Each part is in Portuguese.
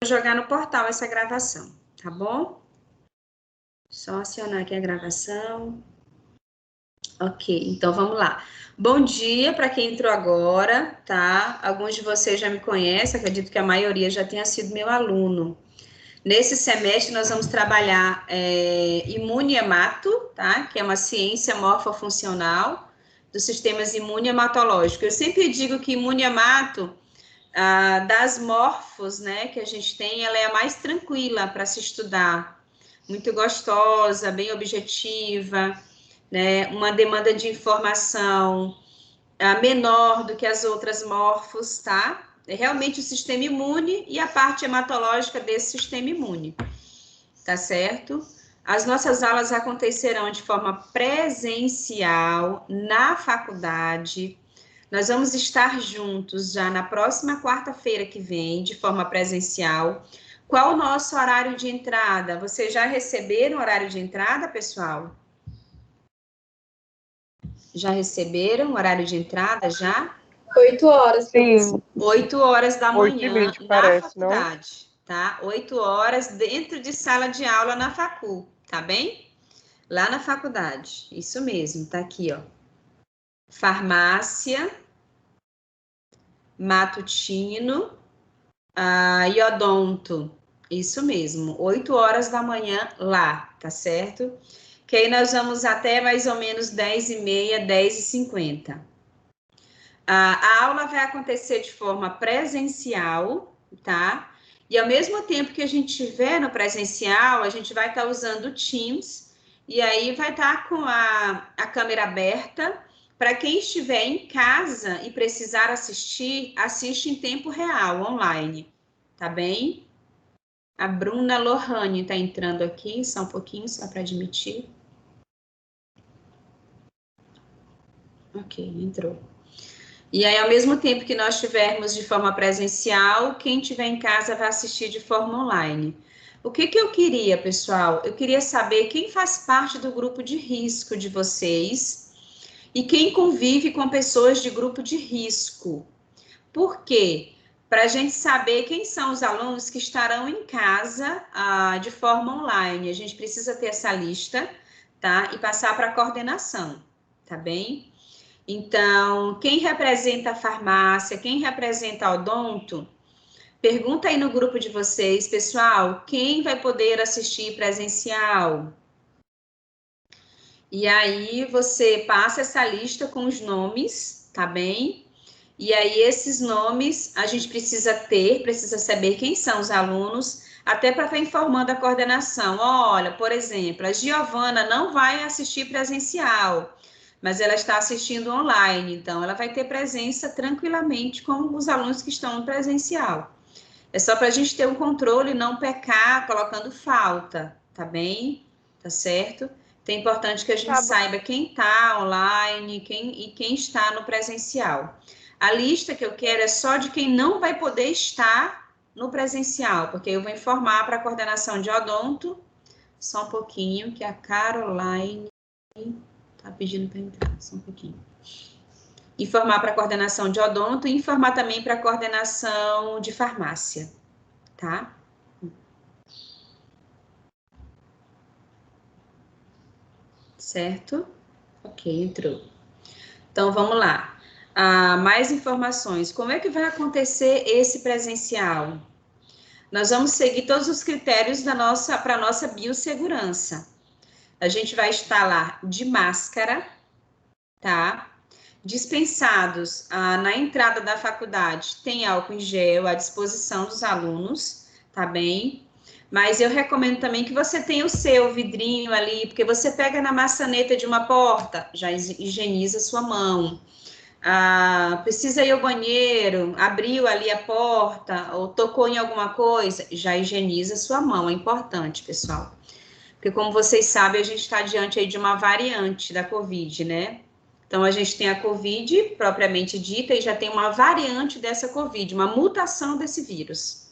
jogar no portal essa gravação, tá bom? Só acionar aqui a gravação. Ok, então vamos lá. Bom dia para quem entrou agora, tá? Alguns de vocês já me conhecem, acredito que a maioria já tenha sido meu aluno. Nesse semestre, nós vamos trabalhar imuno-hemato, tá? Que é uma ciência morfofuncional dos sistemas imune-hematológicos. Eu sempre digo que imuno-hemato, das morfos, né, que a gente tem, ela é a mais tranquila para se estudar. Muito gostosa, bem objetiva, né? Uma demanda de informação menor do que as outras morfos, tá? É realmente o sistema imune e a parte hematológica desse sistema imune, tá certo? As nossas aulas acontecerão de forma presencial na faculdade. Nós vamos estar juntos já na próxima quarta-feira que vem, de forma presencial. Qual o nosso horário de entrada? Vocês já receberam o horário de entrada, pessoal? Já receberam o horário de entrada, já? 8 horas, Sim. 8 horas da manhã 8h20, na parece, não? faculdade, tá? 8 horas dentro de sala de aula na facul, tá bem? Lá na faculdade, isso mesmo, tá aqui, ó. Farmácia, matutino, e odonto, isso mesmo, 8 horas da manhã lá, tá certo? Que aí nós vamos até mais ou menos 10h30, 10h50. A aula vai acontecer de forma presencial, tá? E ao mesmo tempo que a gente estiver no presencial, a gente vai estar usando o Teams, e aí vai estar com a câmera aberta. Para quem estiver em casa e precisar assistir, assiste em tempo real, online, tá bem? A Bruna Lohane está entrando aqui, só um pouquinho, só para admitir. Ok, entrou. E aí, ao mesmo tempo que nós tivermos de forma presencial, quem estiver em casa vai assistir de forma online. O que eu queria, pessoal? Eu queria saber quem faz parte do grupo de risco de vocês e quem convive com pessoas de grupo de risco. Por quê? Para a gente saber quem são os alunos que estarão em casa de forma online. A gente precisa ter essa lista, tá? E passar para a coordenação, tá bem? Então, quem representa a farmácia, quem representa a odonto, pergunta aí no grupo de vocês, pessoal, quem vai poder assistir presencial? E aí você passa essa lista com os nomes, tá bem? E aí esses nomes a gente precisa saber quem são os alunos, até para estar informando a coordenação. Olha, por exemplo, a Giovana não vai assistir presencial, mas ela está assistindo online, então ela vai ter presença tranquilamente com os alunos que estão no presencial. É só para a gente ter um controle e não pecar colocando falta, tá bem? Tá certo? Então é importante que a gente saiba quem está online e quem está no presencial. A lista que eu quero é só de quem não vai poder estar no presencial, porque eu vou informar para a coordenação de odonto, só um pouquinho, que a Caroline tá pedindo para entrar, só um pouquinho. Informar para a coordenação de odonto e informar também para a coordenação de farmácia, tá? Certo? Ok, entrou. Então, vamos lá. Mais informações. Como é que vai acontecer esse presencial? Nós vamos seguir todos os critérios para a nossa biossegurança. A gente vai estar lá de máscara, tá? Dispensados na entrada da faculdade, tem álcool em gel à disposição dos alunos, tá bem? Mas eu recomendo também que você tenha o seu vidrinho ali, porque você pega na maçaneta de uma porta, já higieniza sua mão. Precisa ir ao banheiro, abriu ali a porta, ou tocou em alguma coisa, já higieniza sua mão, é importante, pessoal. Porque como vocês sabem, a gente está diante aí de uma variante da Covid, né? Então, a gente tem a Covid, propriamente dita, e já tem uma variante dessa Covid, uma mutação desse vírus,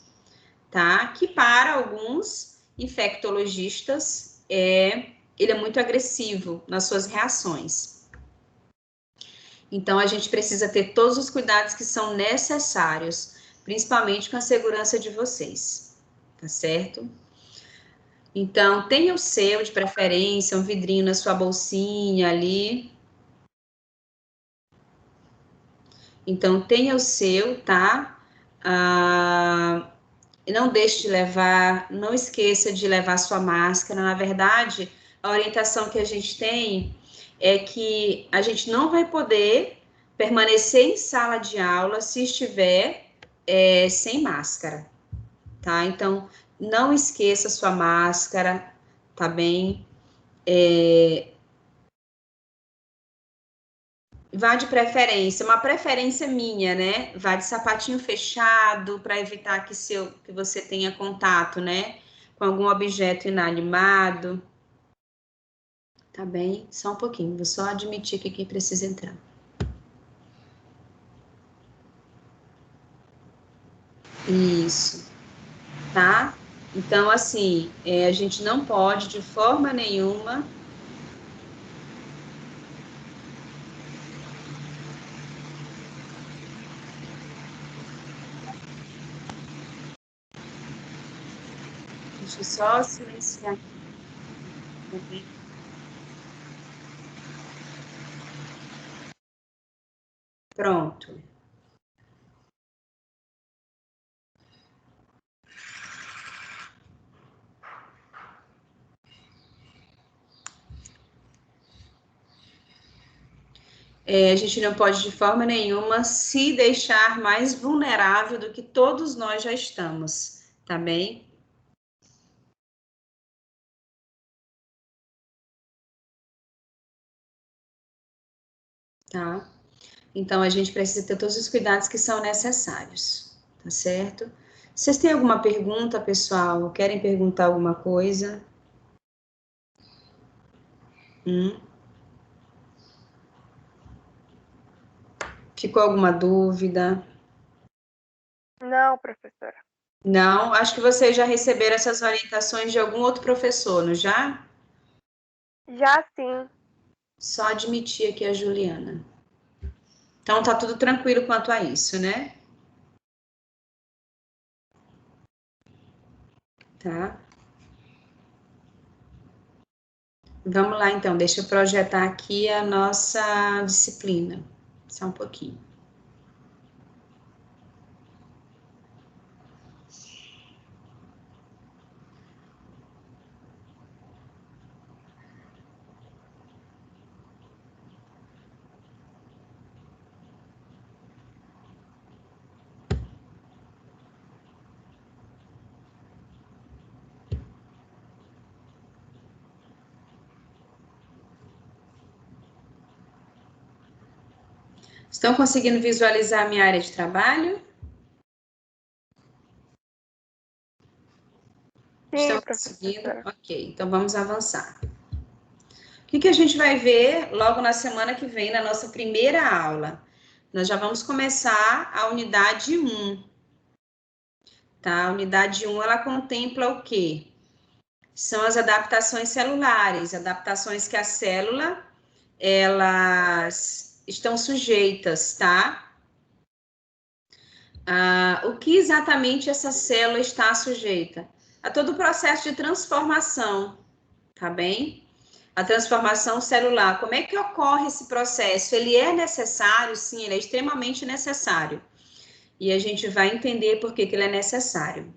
tá? Que para alguns infectologistas, ele é muito agressivo nas suas reações. Então, a gente precisa ter todos os cuidados que são necessários, principalmente com a segurança de vocês, tá certo? Então, tenha o seu, de preferência, um vidrinho na sua bolsinha ali. Então, tenha o seu, tá? Não deixe de levar, não esqueça de levar sua máscara. Na verdade, a orientação que a gente tem é que a gente não vai poder permanecer em sala de aula se estiver sem máscara, tá? Então, não esqueça sua máscara, tá bem? Vá de preferência, uma preferência minha, né? Vá de sapatinho fechado para evitar que você tenha contato, né? Com algum objeto inanimado. Tá bem? Só um pouquinho, vou só admitir que quem precisa entrar. Isso, tá? Então, assim, a gente não pode de forma nenhuma. Deixa eu só silenciar aqui. Tá bem? Pronto. A gente não pode de forma nenhuma se deixar mais vulnerável do que todos nós já estamos, tá bem? Tá? Então, a gente precisa ter todos os cuidados que são necessários, tá certo? Vocês têm alguma pergunta, pessoal? Querem perguntar alguma coisa? Ficou alguma dúvida? Não, professora. Não? Acho que vocês já receberam essas orientações de algum outro professor, não já? Já sim. Só admitir aqui a Juliana. Então, tá tudo tranquilo quanto a isso, né? Tá? Vamos lá, então. Deixa eu projetar aqui a nossa disciplina. Só um pouquinho. Estão conseguindo visualizar a minha área de trabalho? Sim, Estão conseguindo? professora. Ok, então vamos avançar. O que a gente vai ver logo na semana que vem, na nossa primeira aula? Nós já vamos começar a unidade 1. Tá? A unidade 1, ela contempla o quê? São as adaptações celulares, adaptações que a célula, elas estão sujeitas, tá? O que exatamente essa célula está sujeita? A todo o processo de transformação, tá bem? A transformação celular, como é que ocorre esse processo? Ele é necessário? Sim, ele é extremamente necessário. E a gente vai entender por que ele é necessário.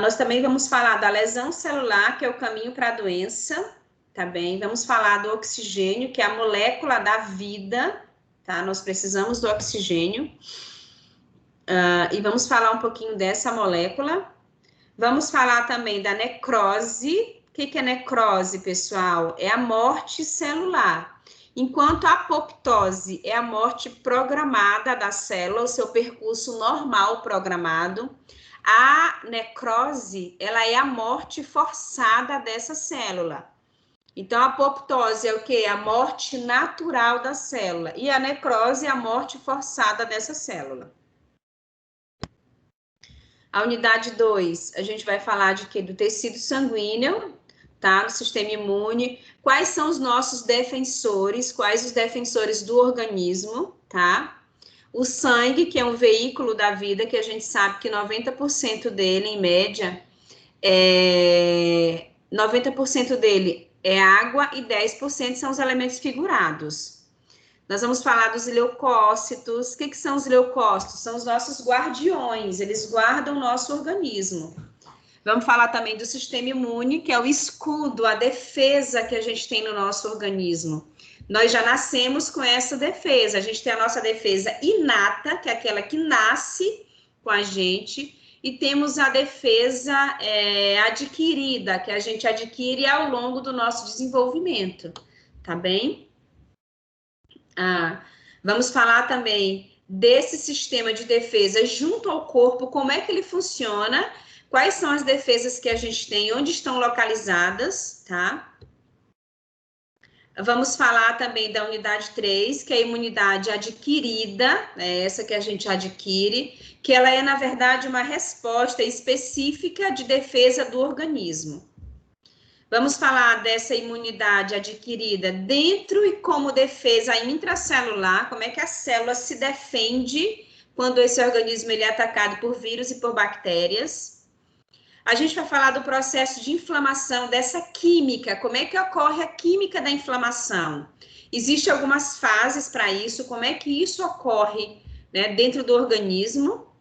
Nós também vamos falar da lesão celular, que é o caminho para a doença, tá bem? Vamos falar do oxigênio, que é a molécula da vida, tá? Nós precisamos do oxigênio. E vamos falar um pouquinho dessa molécula. Vamos falar também da necrose. O que é necrose, pessoal? É a morte celular. Enquanto a apoptose é a morte programada da célula, o seu percurso normal programado, a necrose, ela é a morte forçada dessa célula. Então, a apoptose é o quê? A morte natural da célula. E a necrose é a morte forçada dessa célula. A unidade 2, a gente vai falar de quê? Do tecido sanguíneo, tá? Do sistema imune. Quais são os nossos defensores? Quais os defensores do organismo, tá? O sangue, que é um veículo da vida, que a gente sabe que 90% dele, em média, 90% dele é água e 10% são os elementos figurados. Nós vamos falar dos leucócitos. O que são os leucócitos? São os nossos guardiões, eles guardam o nosso organismo. Vamos falar também do sistema imune, que é o escudo, a defesa que a gente tem no nosso organismo. Nós já nascemos com essa defesa. A gente tem a nossa defesa inata, que é aquela que nasce com a gente, e temos a defesa adquirida, que a gente adquire ao longo do nosso desenvolvimento, tá bem? Vamos falar também desse sistema de defesa junto ao corpo, como é que ele funciona, quais são as defesas que a gente tem, onde estão localizadas, tá? Vamos falar também da unidade 3, que é a imunidade adquirida, essa que a gente adquire, que ela é, na verdade, uma resposta específica de defesa do organismo. Vamos falar dessa imunidade adquirida dentro e como defesa intracelular, como é que a célula se defende quando esse organismo ele é atacado por vírus e por bactérias. A gente vai falar do processo de inflamação, dessa química, como é que ocorre a química da inflamação. Existem algumas fases para isso, como é que isso ocorre, né, dentro do organismo.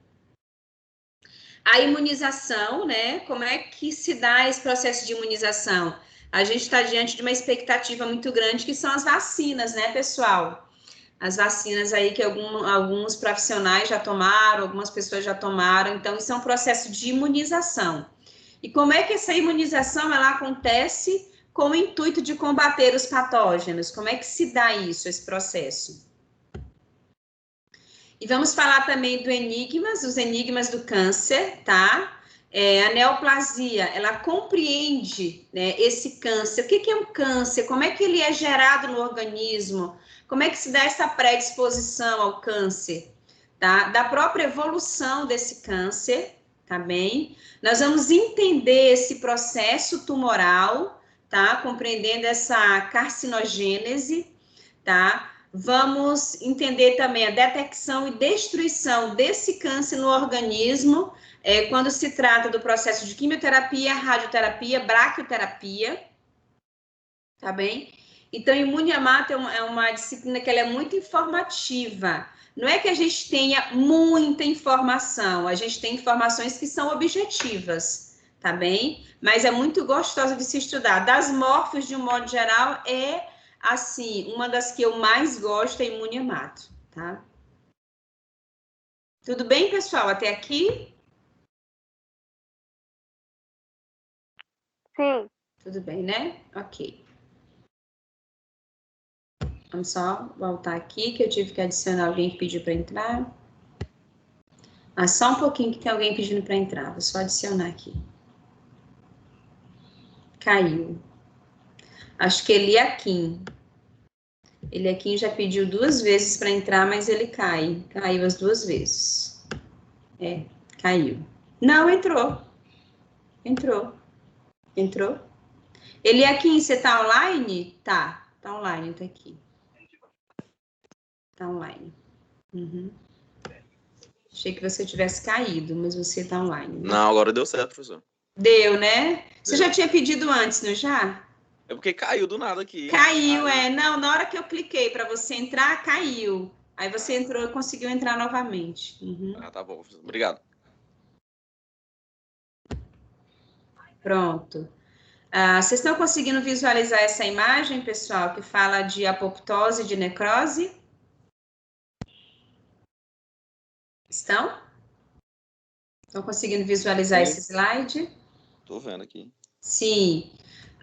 A imunização, né, como é que se dá esse processo de imunização? A gente está diante de uma expectativa muito grande, que são as vacinas, né, pessoal? As vacinas aí que alguns profissionais já tomaram, algumas pessoas já tomaram, então isso é um processo de imunização. E como é que essa imunização ela acontece com o intuito de combater os patógenos? Como é que se dá isso, esse processo? E vamos falar também os enigmas do câncer, tá? A neoplasia, ela compreende, né, esse câncer. O que é um câncer? Como é que ele é gerado no organismo? Como é que se dá essa predisposição ao câncer? Tá? Da própria evolução desse câncer, tá bem? Nós vamos entender esse processo tumoral, tá? Compreendendo essa carcinogênese, tá? Vamos entender também a detecção e destruição desse câncer no organismo, quando se trata do processo de quimioterapia, radioterapia, braquioterapia, tá bem? Então, Imuniamato é uma disciplina que ela é muito informativa. Não é que a gente tenha muita informação, a gente tem informações que são objetivas, tá bem? Mas é muito gostosa de se estudar. Das morfos, de um modo geral, assim, uma das que eu mais gosto é Imuniamato, tá? Tudo bem, pessoal? Até aqui? Sim. Tudo bem, né? Ok. Vamos só voltar aqui, que eu tive que adicionar alguém que pediu para entrar. Só um pouquinho que tem alguém pedindo para entrar. Vou só adicionar aqui. Caiu. Acho que Eliakim. Eliakim já pediu 2 vezes para entrar, mas ele cai. Caiu as 2 vezes. Caiu. Não, entrou. Entrou. Eliakim, você tá online? Tá online, tá aqui. Tá online. Uhum. Achei que você tivesse caído, mas você tá online. Né? Não, agora deu certo, professor. Deu, né? Você já tinha pedido antes, não já? É porque caiu do nada aqui. Caiu, Não, na hora que eu cliquei para você entrar, caiu. Aí você entrou e conseguiu entrar novamente. Uhum. Tá bom, professor. Obrigado. Pronto. Vocês estão conseguindo visualizar essa imagem, pessoal, que fala de apoptose e de necrose? Estão? Estão conseguindo visualizar esse slide? Tô vendo aqui. Sim.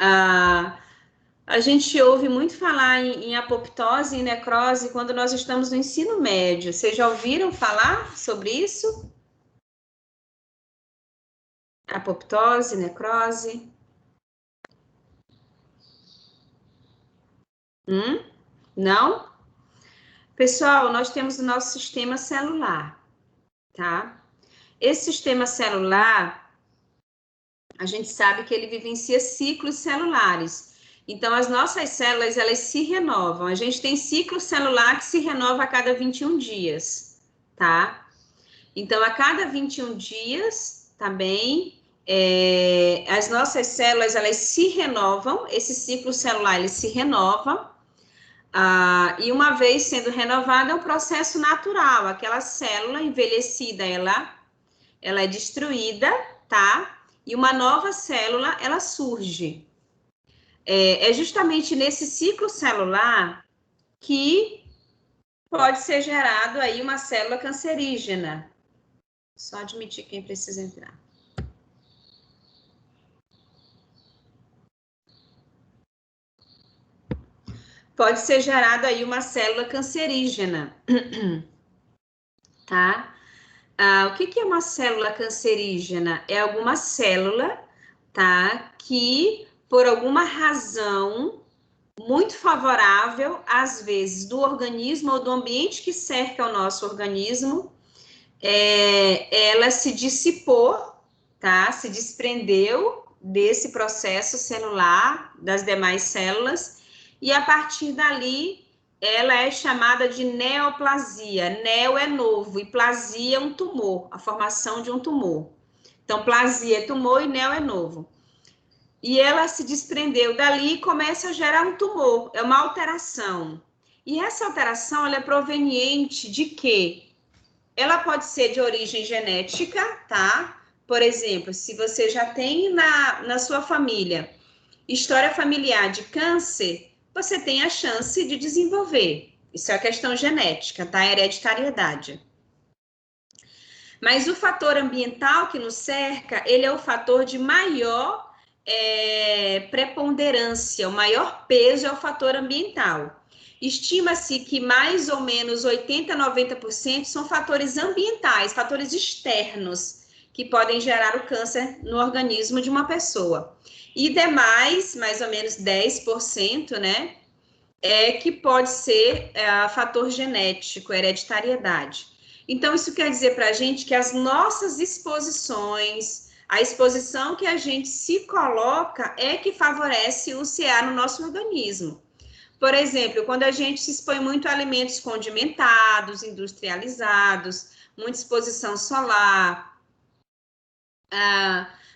A gente ouve muito falar em apoptose e necrose quando nós estamos no ensino médio. Vocês já ouviram falar sobre isso? Apoptose, necrose? Não? Pessoal, nós temos o nosso sistema celular, tá? Esse sistema celular, a gente sabe que ele vivencia ciclos celulares. Então, as nossas células, elas se renovam. A gente tem ciclo celular que se renova a cada 21 dias, tá? Então, a cada 21 dias, tá bem? As nossas células, elas se renovam, esse ciclo celular, ele se renova, e uma vez sendo renovada, é um processo natural, aquela célula envelhecida, ela é destruída, tá? E uma nova célula, ela surge. É justamente nesse ciclo celular que pode ser gerado aí uma célula cancerígena. Só admitir quem precisa entrar. Pode ser gerada aí uma célula cancerígena, tá? O que é uma célula cancerígena? É alguma célula, tá? Que, por alguma razão muito favorável, às vezes, do organismo ou do ambiente que cerca o nosso organismo, ela se dissipou, tá? Se desprendeu desse processo celular, das demais células, e a partir dali ela é chamada de neoplasia. Neo é novo e plasia é um tumor, a formação de um tumor. Então, plasia é tumor e neo é novo. E ela se desprendeu dali e começa a gerar um tumor, é uma alteração. E essa alteração ela é proveniente de quê? Ela pode ser de origem genética, tá? Por exemplo, se você já tem na sua família história familiar de câncer, você tem a chance de desenvolver. Isso é a questão genética, tá? Hereditariedade. Mas o fator ambiental que nos cerca, ele é o fator de maior preponderância, o maior peso é o fator ambiental. Estima-se que mais ou menos 80% a 90% são fatores ambientais, fatores externos, que podem gerar o câncer no organismo de uma pessoa. E demais, mais ou menos 10%, né, que pode ser fator genético, hereditariedade. Então, isso quer dizer para a gente que as nossas exposições, a exposição que a gente se coloca é que favorece o CA no nosso organismo. Por exemplo, quando a gente se expõe muito a alimentos condimentados, industrializados, muita exposição solar,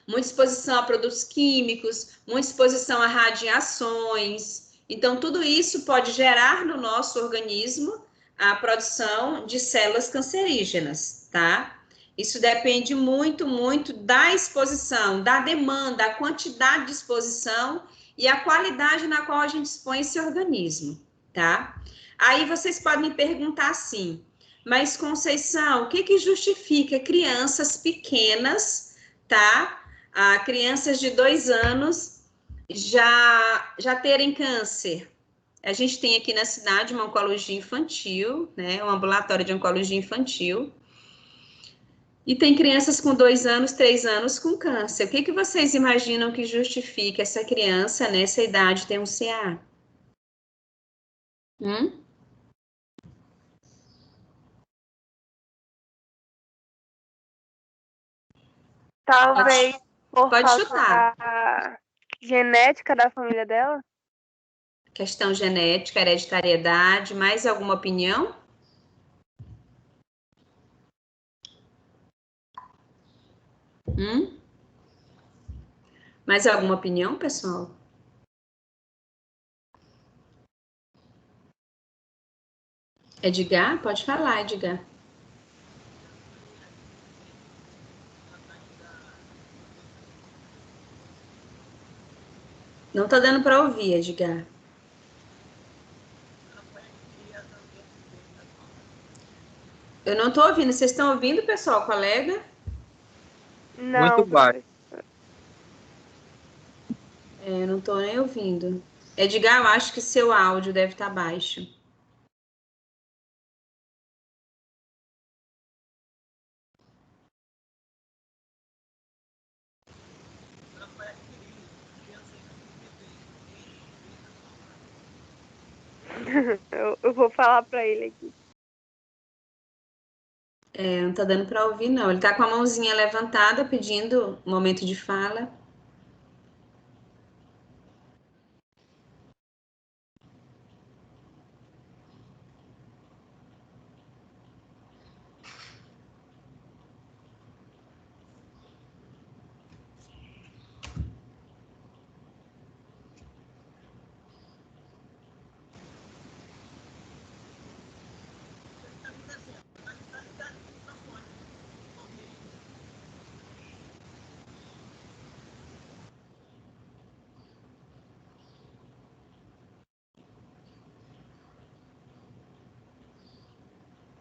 muita exposição a produtos químicos, muita exposição a radiações. Então, tudo isso pode gerar no nosso organismo a produção de células cancerígenas, tá? Isso depende muito, muito da exposição, da demanda, a quantidade de exposição e a qualidade na qual a gente expõe esse organismo, tá? Aí vocês podem me perguntar assim, mas Conceição, o que justifica crianças pequenas, tá? Crianças de 2 anos já terem câncer? A gente tem aqui na cidade uma oncologia infantil, né? Um ambulatório de oncologia infantil. E tem crianças com 2 anos, 3 anos com câncer. O que vocês imaginam que justifica essa criança nessa idade ter um CA? Talvez por Pode causa chutar. da genética da família dela. Questão genética, hereditariedade, mais alguma opinião? Mais alguma opinião, pessoal? Edgar? Pode falar, Edgar. Não tá dando para ouvir, Edgar. Eu não tô ouvindo. Vocês estão ouvindo, pessoal, colega? Não, Muito baixo. Eu não tô nem ouvindo. Edgar, eu acho que seu áudio deve estar baixo. eu vou falar para ele aqui. Não tá dando para ouvir, não. Ele tá com a mãozinha levantada, pedindo um momento de fala.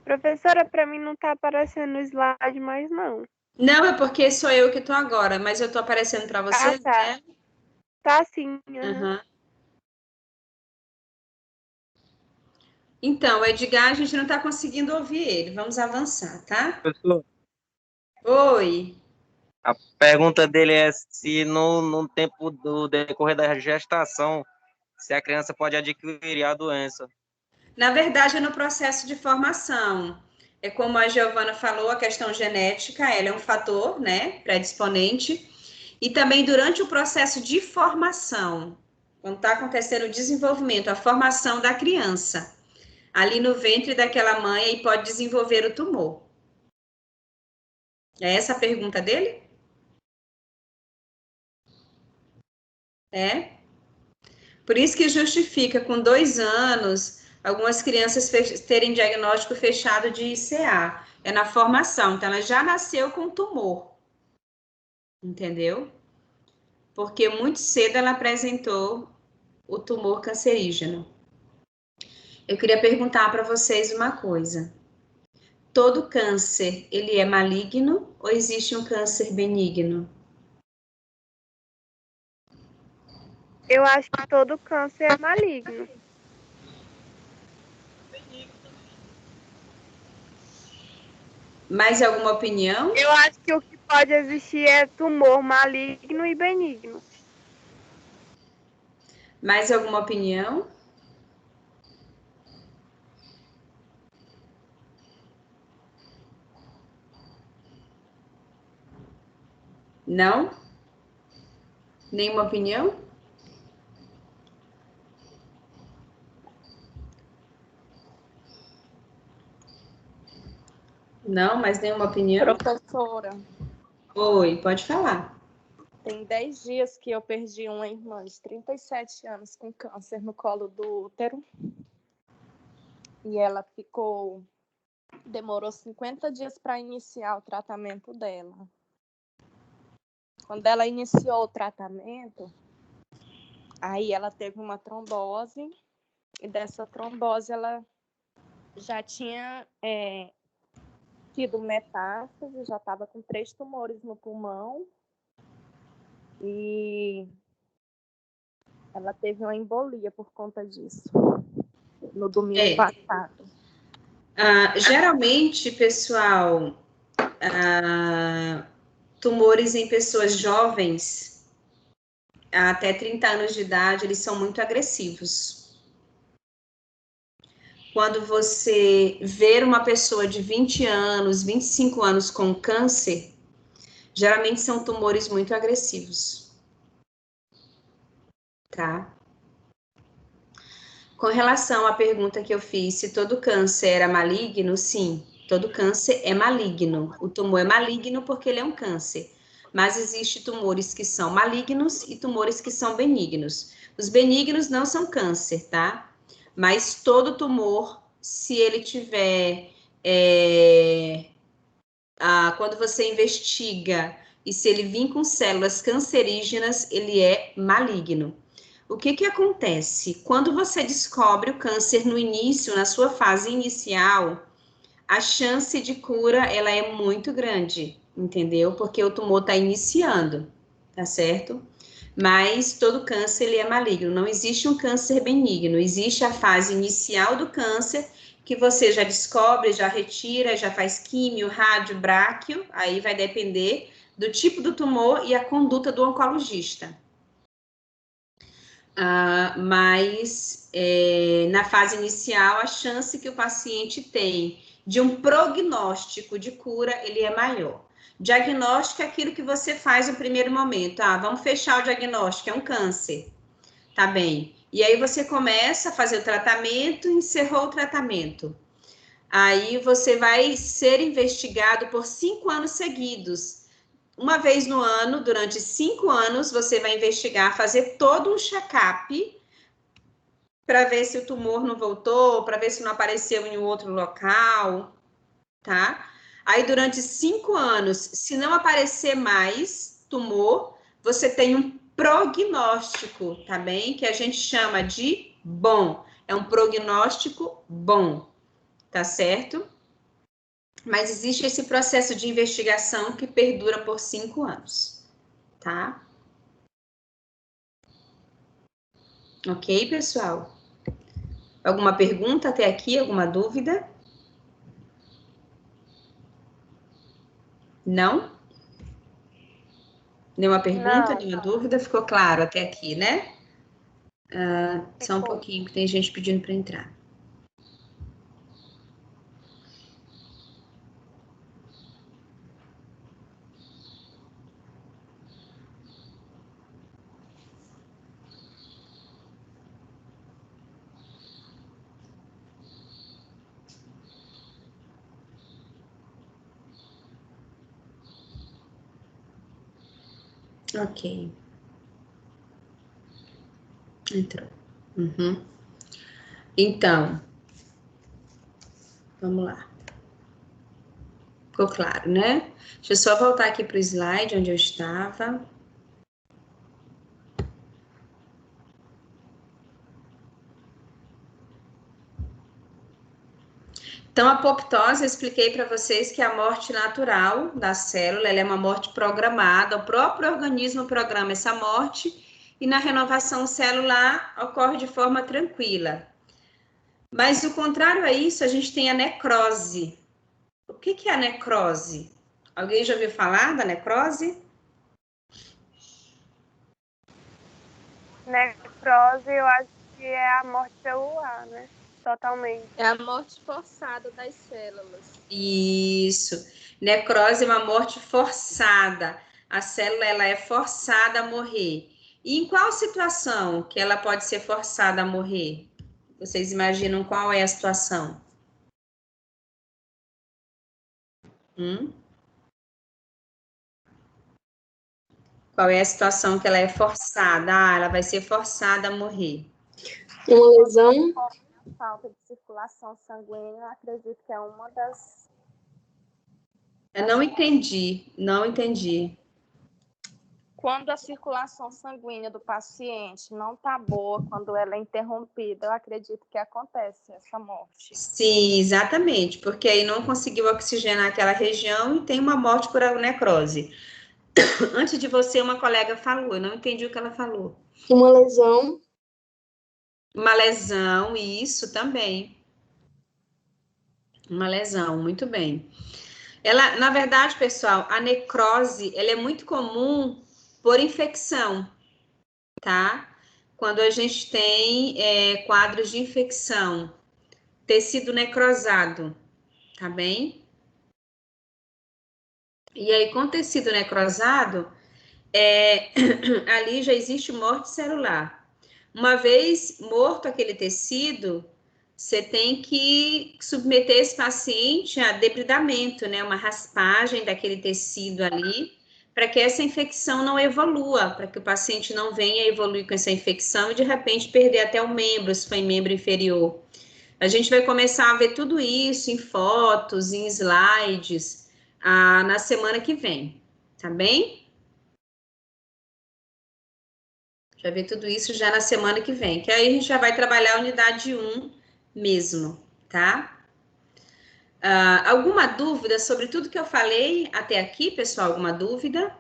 Professora, para mim não tá aparecendo o slide mais, não. Não, é porque sou eu que tô agora, mas eu tô aparecendo para você, Ah, tá. né? Tá sim. Aham. Então, Edgar, a gente não está conseguindo ouvir ele. Vamos avançar, tá? Professor, Oi. a pergunta dele é se no tempo do decorrer da gestação, se a criança pode adquirir a doença. Na verdade, é no processo de formação. É como a Giovana falou, a questão genética, ela é um fator, né, predisponente. E também durante o processo de formação, quando está acontecendo o desenvolvimento, a formação da criança, ali no ventre daquela mãe, aí pode desenvolver o tumor. É essa a pergunta dele? É? Por isso que justifica, com 2 anos, algumas crianças terem diagnóstico fechado de ICA. É na formação, então ela já nasceu com tumor. Entendeu? Porque muito cedo ela apresentou o tumor cancerígeno. Eu queria perguntar para vocês uma coisa. Todo câncer, ele é maligno ou existe um câncer benigno? Eu acho que todo câncer é maligno. Mais alguma opinião? Eu acho que o que pode existir é tumor maligno e benigno. Mais alguma opinião? Não? Nenhuma opinião? Não, mas nenhuma opinião? Professora, Oi, pode falar. tem 10 dias que eu perdi uma irmã de 37 anos com câncer no colo do útero. E ela demorou 50 dias para iniciar o tratamento dela. Quando ela iniciou o tratamento, aí ela teve uma trombose, e dessa trombose ela já tinha tido metástase, já estava com 3 tumores no pulmão, e ela teve uma embolia por conta disso, no domingo passado. Geralmente, pessoal, tumores em pessoas jovens, até 30 anos de idade, eles são muito agressivos. Quando você ver uma pessoa de 20 anos, 25 anos com câncer, geralmente são tumores muito agressivos. Tá? Com relação à pergunta que eu fiz, se todo câncer era maligno, sim, todo câncer é maligno. O tumor é maligno porque ele é um câncer. Mas existem tumores que são malignos e tumores que são benignos. Os benignos não são câncer, tá? Mas todo tumor, se ele tiver... quando você investiga e se ele vir com células cancerígenas, ele é maligno. O que que acontece? Quando você descobre o câncer no início, na sua fase inicial, a chance de cura, ela é muito grande, entendeu? Porque o tumor está iniciando, tá certo? Mas todo câncer, ele é maligno. Não existe um câncer benigno. Existe a fase inicial do câncer, que você já descobre, já retira, já faz químio, rádio, bráquio, aí vai depender do tipo do tumor e a conduta do oncologista. Mas na fase inicial, a chance que o paciente tem de um prognóstico de cura, ele é maior. Diagnóstico é aquilo que você faz no primeiro momento. Vamos fechar o diagnóstico, é um câncer. Tá bem. E aí você começa a fazer o tratamento, encerrou o tratamento. Aí você vai ser investigado por 5 anos seguidos. Uma vez no ano, durante 5 anos, você vai investigar, fazer todo um check-up para ver se o tumor não voltou, para ver se não apareceu em outro local, tá? Aí, durante 5 anos, se não aparecer mais tumor, você tem um prognóstico, tá bem? Que a gente chama de bom. É um prognóstico bom, tá certo? Mas existe esse processo de investigação que perdura por 5 anos, tá? Ok, pessoal? Alguma pergunta até aqui? Alguma dúvida? Não? Nenhuma pergunta, Não. nenhuma dúvida? Ficou claro até aqui, né? Só um Ficou. pouquinho, que tem gente pedindo para entrar. Ok. Entrou. Uhum. Então, vamos lá. Ficou claro, né? Deixa eu só voltar aqui para o slide onde eu estava. Então, a apoptose, eu expliquei para vocês que é a morte natural da célula, ela é uma morte programada, o próprio organismo programa essa morte e na renovação celular ocorre de forma tranquila. Mas o contrário a isso, a gente tem a necrose. O que é a necrose? Alguém já ouviu falar da necrose? Necrose, eu acho que é a morte celular, né? Totalmente. É a morte forçada das células. Isso. Necrose é uma morte forçada. A célula ela é forçada a morrer. E em qual situação que ela pode ser forçada a morrer? Vocês imaginam qual é a situação? Qual é a situação que ela é forçada? Ah, ela vai ser forçada a morrer. Uma lesão, Falta de circulação sanguínea, eu acredito que é uma das. Eu não entendi, não entendi. Quando a circulação sanguínea do paciente não está boa, quando ela é interrompida, eu acredito que acontece essa morte. Sim, exatamente, porque aí não conseguiu oxigenar aquela região e tem uma morte por necrose. Antes de você, uma colega falou, eu não entendi o que ela falou. uma lesão, Uma lesão, isso também. Uma lesão, muito bem. Ela, na verdade, pessoal, a necrose, ela é muito comum por infecção, tá? Quando a gente tem quadros de infecção, tecido necrosado, tá bem? E aí, com tecido necrosado, ali já existe morte celular. Uma vez morto aquele tecido, você tem que submeter esse paciente a debridamento, né? Uma raspagem daquele tecido ali, para que essa infecção não evolua, para que o paciente não venha evoluir com essa infecção e de repente perder até o membro, se for em membro inferior. A gente vai começar a ver tudo isso em fotos, em slides, na semana que vem, tá bem? Já ver tudo isso já na semana que vem, que aí a gente já vai trabalhar a unidade 1 mesmo, tá? Alguma dúvida sobre tudo que eu falei até aqui, pessoal? Alguma dúvida?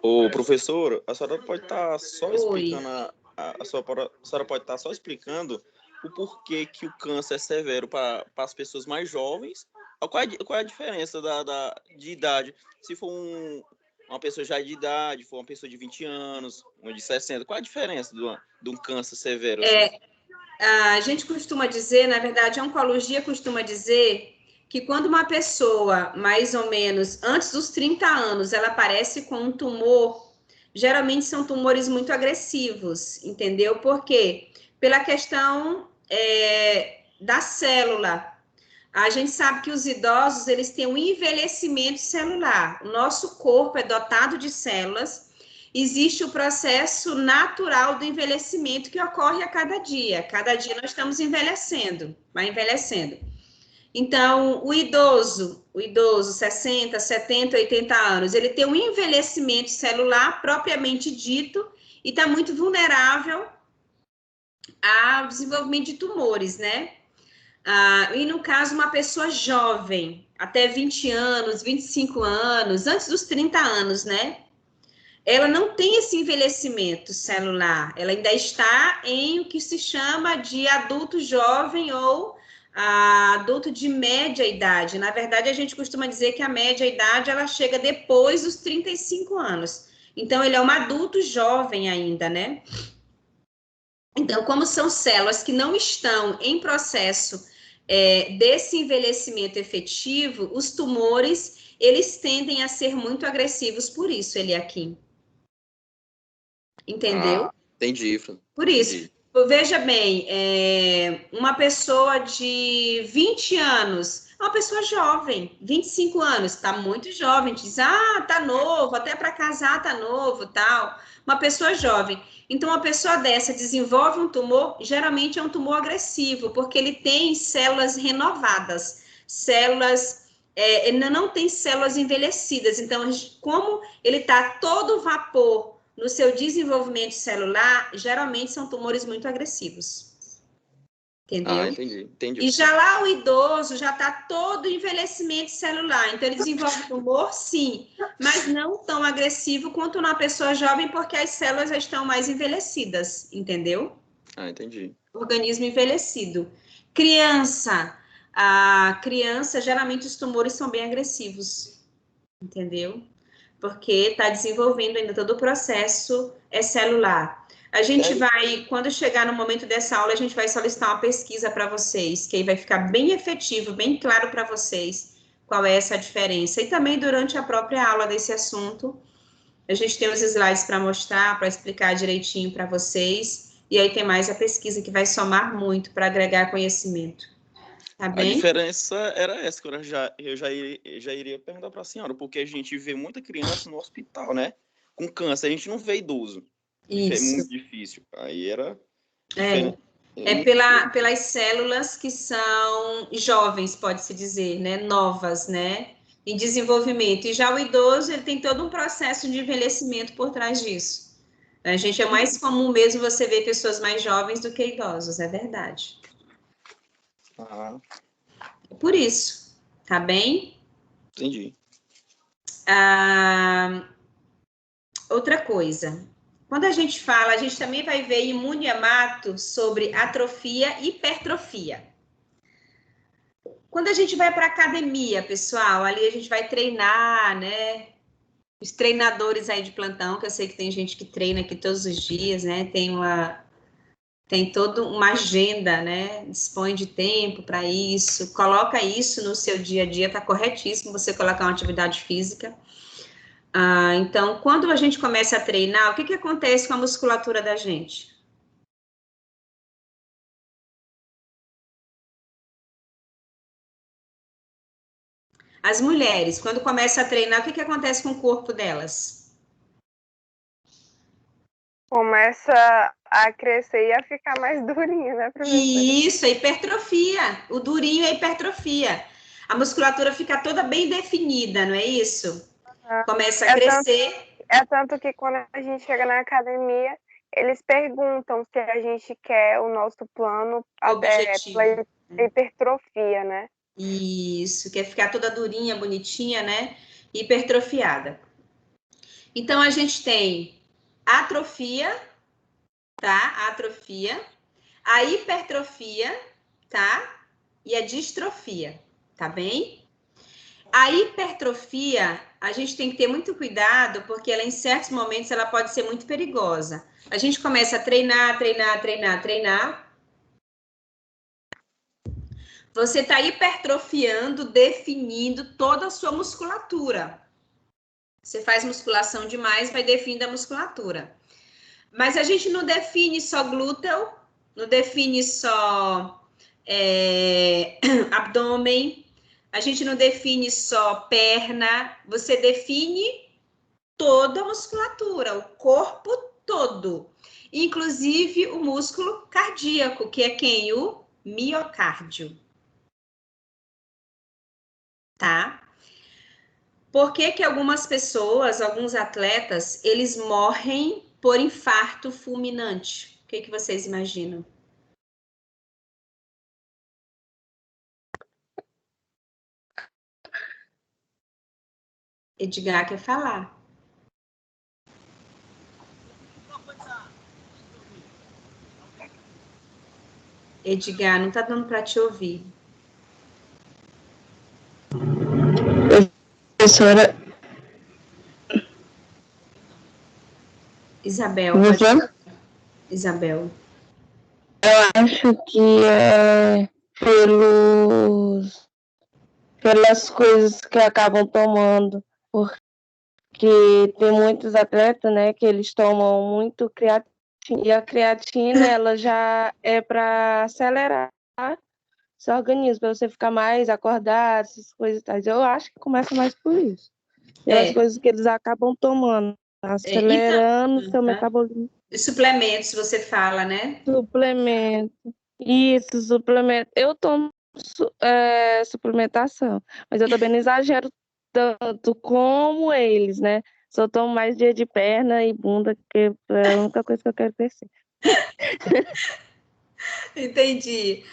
Ô, professor, a senhora pode estar só Oi. explicando, a senhora pode estar só explicando o porquê que o câncer é severo para as pessoas mais jovens. Qual é a diferença de idade? Se for uma pessoa já de idade, for uma pessoa de 20 anos, uma de 60, qual é a diferença de um câncer severo? Assim? A gente costuma dizer, na verdade, a oncologia costuma dizer que quando uma pessoa, mais ou menos antes dos 30 anos, ela aparece com um tumor, geralmente são tumores muito agressivos, entendeu? Por quê? Pela questão da célula. A gente sabe que os idosos, eles têm um envelhecimento celular. O nosso corpo é dotado de células. Existe o processo natural do envelhecimento que ocorre a cada dia. Cada dia nós estamos envelhecendo, vai envelhecendo. Então, o idoso, 60, 70, 80 anos, ele tem um envelhecimento celular propriamente dito e está muito vulnerável ao desenvolvimento de tumores, né? E no caso, uma pessoa jovem, até 20 anos, 25 anos, antes dos 30 anos, né? Ela não tem esse envelhecimento celular, ela ainda está em o que se chama de adulto jovem ou adulto de média idade. Na verdade, a gente costuma dizer que a média idade ela chega depois dos 35 anos. Então, ele é um adulto jovem ainda, né? Então, como são células que não estão em processo desse envelhecimento efetivo, os tumores, eles tendem a ser muito agressivos por isso, Eliakim. Entendeu? Entendi, Fran. Por isso. Entendi. Veja bem, uma pessoa de 20 anos, uma pessoa jovem, 25 anos, está muito jovem, diz, tá novo, até para casar tá novo, tal. Uma pessoa jovem. Então, uma pessoa dessa desenvolve um tumor, geralmente é um tumor agressivo, porque ele tem células renovadas, células, ele não tem células envelhecidas. Então, como ele está todo vapor no seu desenvolvimento celular, geralmente são tumores muito agressivos. Entendeu? Entendi. E já lá o idoso já está todo envelhecimento celular. Então, ele desenvolve tumor, sim, mas não tão agressivo quanto na pessoa jovem, porque as células já estão mais envelhecidas, entendeu? Entendi. Organismo envelhecido. Criança. A criança, geralmente, os tumores são bem agressivos, entendeu? Porque está desenvolvendo ainda todo o processo celular. A gente vai, quando chegar no momento dessa aula, a gente vai solicitar uma pesquisa para vocês, que aí vai ficar bem efetivo, bem claro para vocês qual é essa diferença. E também durante a própria aula desse assunto, a gente tem os slides para mostrar, para explicar direitinho para vocês, e aí tem mais a pesquisa que vai somar muito para agregar conhecimento. Tá bem? A diferença era essa, que eu já iria perguntar para a senhora, porque a gente vê muita criança no hospital, né? Com câncer, a gente não vê idoso. Isso. É muito difícil. Aí era diferente. Pelas células que são jovens, pode-se dizer, né? Novas, né? Em desenvolvimento. E já o idoso, ele tem todo um processo de envelhecimento por trás disso. A gente é mais comum mesmo você ver pessoas mais jovens do que idosos, é verdade. Por isso, tá bem? Entendi. Outra coisa. Quando a gente fala, a gente também vai ver em Muniamato sobre atrofia e hipertrofia. Quando a gente vai para academia, pessoal, ali a gente vai treinar, né? Os treinadores aí de plantão, que eu sei que tem gente que treina aqui todos os dias, né? Tem toda uma agenda, né? Dispõe de tempo para isso, coloca isso no seu dia a dia, tá corretíssimo você colocar uma atividade física. Então, quando a gente começa a treinar, o que acontece com a musculatura da gente? As mulheres, quando começam a treinar, o que acontece com o corpo delas? Começa a crescer e a ficar mais durinha, né, professora? Isso, a hipertrofia. O durinho é a hipertrofia. A musculatura fica toda bem definida, não é isso? Começa a crescer. Tanto que quando a gente chega na academia, eles perguntam se a gente quer o nosso plano Objetivo. Pela hipertrofia, né? Isso, quer ficar toda durinha, bonitinha, né? Hipertrofiada. Então, a gente tem atrofia, tá? Atrofia, a hipertrofia, tá? E a distrofia, tá bem? A hipertrofia, a gente tem que ter muito cuidado, porque ela, em certos momentos, ela pode ser muito perigosa. A gente começa a treinar. Você está hipertrofiando, definindo toda a sua musculatura. Você faz musculação demais, vai definindo a musculatura. Mas a gente não define só glúteo, não define só abdômen, a gente não define só perna, você define toda a musculatura, o corpo todo. Inclusive o músculo cardíaco, que é quem? O miocárdio. Tá? Por que algumas pessoas, alguns atletas, eles morrem por infarto fulminante? O que vocês imaginam? Edgar quer falar. Edgar, não está dando para te ouvir. Professora, Isabel, pode professor, falar. Isabel. acho que é pelas coisas que acabam tomando, porque tem muitos atletas, né, que eles tomam muito creatina, e a creatina, ela já é para acelerar seu organismo, para você ficar mais acordado, essas coisas e tais. Eu acho que começa mais por isso. Pelas coisas que eles acabam tomando, acelerando seu metabolismo. Suplementos, você fala, né? Suplemento. Isso, suplemento. Eu tomo suplementação, mas eu também não exagero tanto como eles, né? Só tomo mais dia de perna e bunda, que é a única coisa que eu quero crescer. Entendi.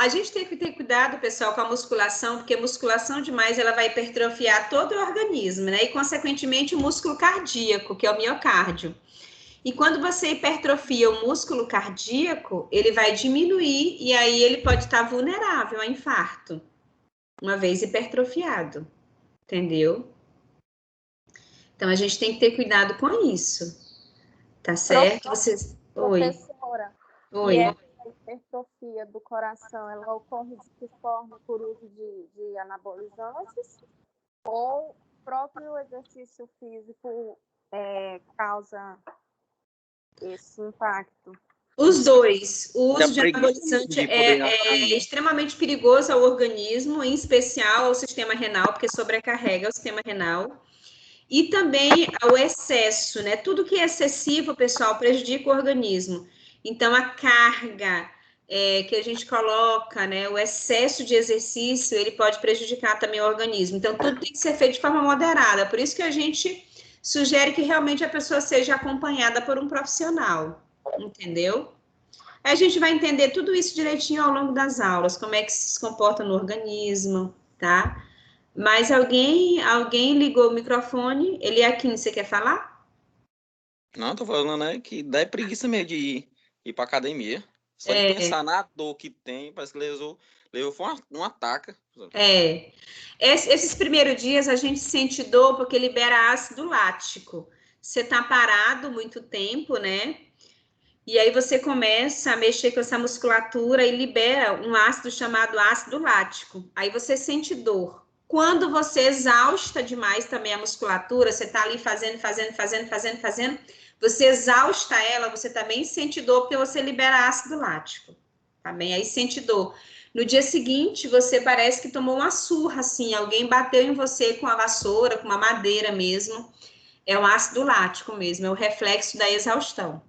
A gente tem que ter cuidado, pessoal, com a musculação, porque musculação demais ela vai hipertrofiar todo o organismo, né? E, consequentemente, o músculo cardíaco, que é o miocárdio. E quando você hipertrofia o músculo cardíaco, ele vai diminuir e aí ele pode estar vulnerável a infarto, uma vez hipertrofiado, entendeu? Então a gente tem que ter cuidado com isso, tá certo? Vocês... Oi. Professora, Oi. e essa hipertrofia do coração, ela ocorre de que forma? Por uso de anabolizantes? Ou o próprio exercício físico causa esse impacto? Os dois. O uso de preguiça anabolizante de poder é extremamente perigoso ao organismo, em especial ao sistema renal, porque sobrecarrega o sistema renal. E também ao excesso, né? Tudo que é excessivo, pessoal, prejudica o organismo. Então, a carga que a gente coloca, né? O excesso de exercício, ele pode prejudicar também o organismo. Então, tudo tem que ser feito de forma moderada. Por isso que a gente sugere que realmente a pessoa seja acompanhada por um profissional, entendeu? Aí a gente vai entender tudo isso direitinho ao longo das aulas, como é que se comporta no organismo, tá? Mas alguém ligou o microfone? Eliakim, você quer falar? Não, tô falando, né, que dá preguiça mesmo de ir pra academia. Só de pensar na dor que tem, parece que levou foi uma taca. Esses primeiros dias a gente sente dor porque libera ácido lático. Você tá parado muito tempo, né? E aí você começa a mexer com essa musculatura e libera um ácido chamado ácido lático. Aí você sente dor. Quando você exausta demais também a musculatura, você tá ali fazendo, você exausta ela, você também sente dor porque você libera ácido lático. Tá bem? Aí sente dor. No dia seguinte, você parece que tomou uma surra, assim, alguém bateu em você com a vassoura, com uma madeira mesmo. É um ácido lático mesmo, é o reflexo da exaustão.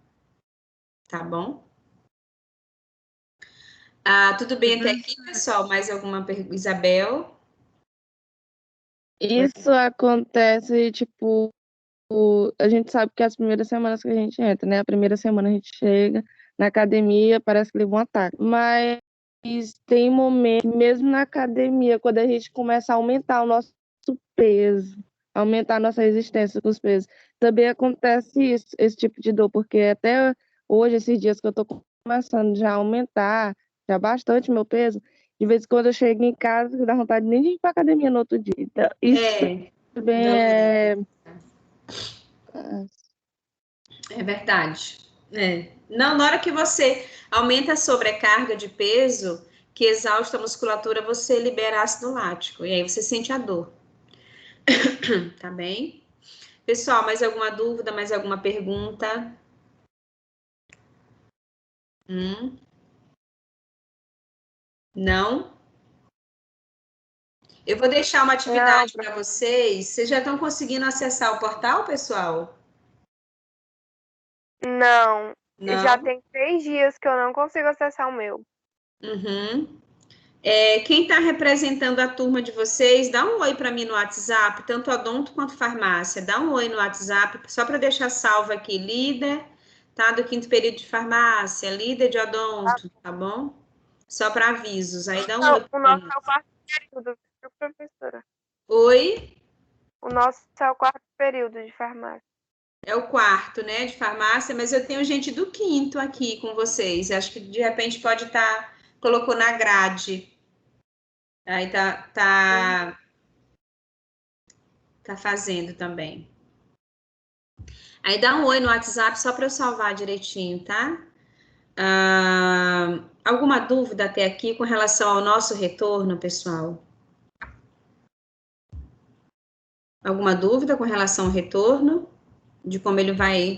Tá bom? Tudo bem até aqui, pessoal? Mais alguma pergunta? Isabel? Isso acontece, tipo, a gente sabe que as primeiras semanas que a gente entra, né? A primeira semana a gente chega na academia, parece que leva um ataque. Mas tem momentos, mesmo na academia, quando a gente começa a aumentar o nosso peso, aumentar a nossa resistência com os pesos, também acontece isso, esse tipo de dor, porque até hoje, esses dias que eu tô começando já a aumentar, já bastante meu peso, de vez em quando eu chego em casa, que dá vontade nem de ir pra academia no outro dia. Então, isso também É verdade. Não, na hora que você aumenta a sobrecarga de peso, que exausta a musculatura, você libera ácido lático. E aí você sente a dor. Tá bem? Pessoal, mais alguma dúvida, mais alguma pergunta? Não? Eu vou deixar uma atividade para vocês. Vocês já estão conseguindo acessar o portal, pessoal? Não. Não? Já tem 3 dias que eu não consigo acessar o meu. Quem está representando a turma de vocês, dá um oi para mim no WhatsApp, tanto odonto quanto farmácia. Dá um oi no WhatsApp, só para deixar salvo aqui, líder, tá? Do 5º período de farmácia, líder de odonto, tá bom? Só para avisos. Aí dá um oi. O nosso é o 4º período, viu, professora? Oi? O nosso é o 4º período de farmácia. É o 4º, né, de farmácia, mas eu tenho gente do 5º aqui com vocês. Acho que de repente pode estar, colocou na grade. Aí tá fazendo também. Aí dá um oi no WhatsApp só para eu salvar direitinho, tá? Alguma dúvida até aqui com relação ao nosso retorno, pessoal? Alguma dúvida com relação ao retorno? De como ele vai